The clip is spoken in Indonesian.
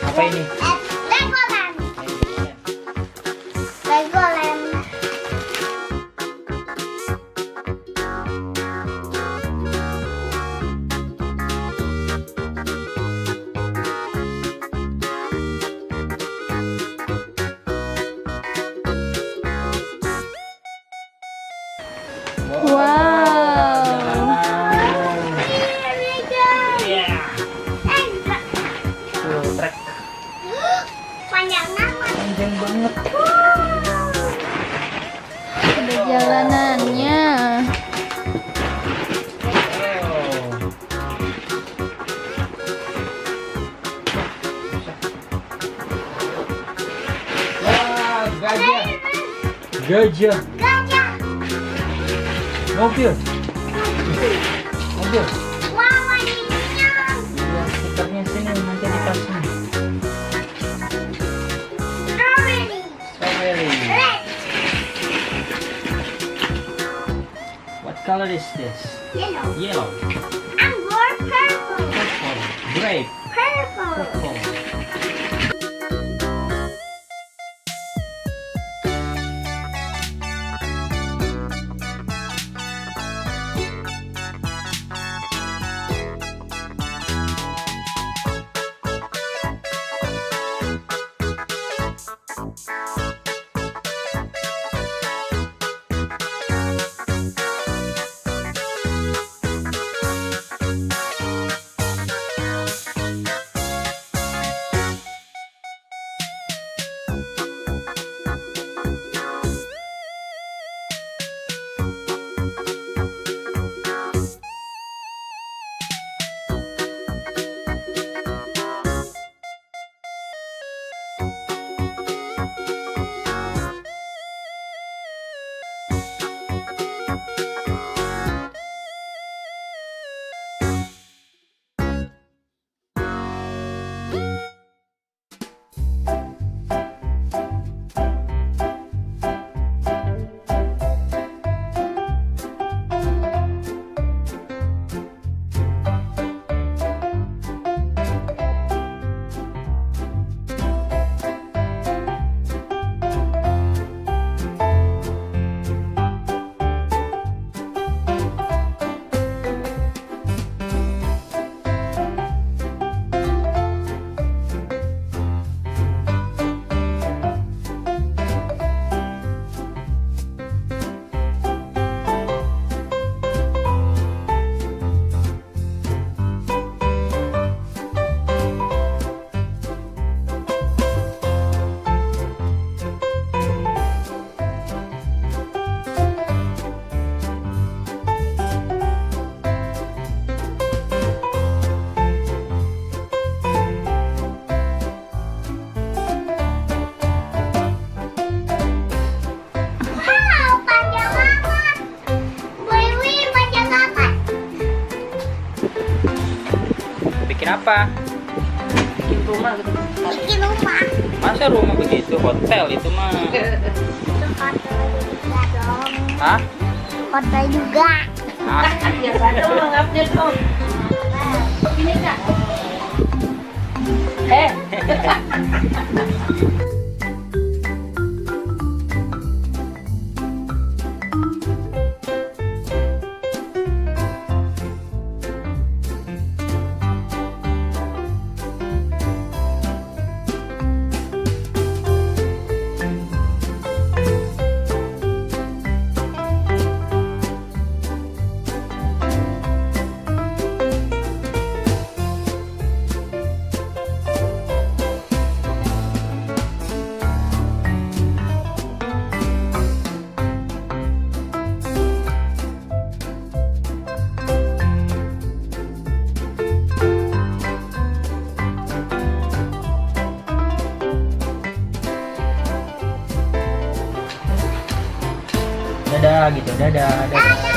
Apa ini? Legoland. Legoland. Panjang banget. Perjalanannya. Wah, gajah. Gajah. Gajah. Mobil. Mobil. Wah, warnanya. Ya, stikernya sini nanti dipasang. Strawberry. Strawberry. Red. What color is this? Yellow. Yellow. Anggur. Purple. Purple. Grape. Purple. Purple. Bikin apa? Bikin rumah gitu. Bikin rumah. Masa rumah begitu? Hotel itu mah. Itu hotel juga dong. Hah? Hotel juga. Ah, Ya ada mengupdate dong. Ini Kak. dadah gitu, dadah, dadah.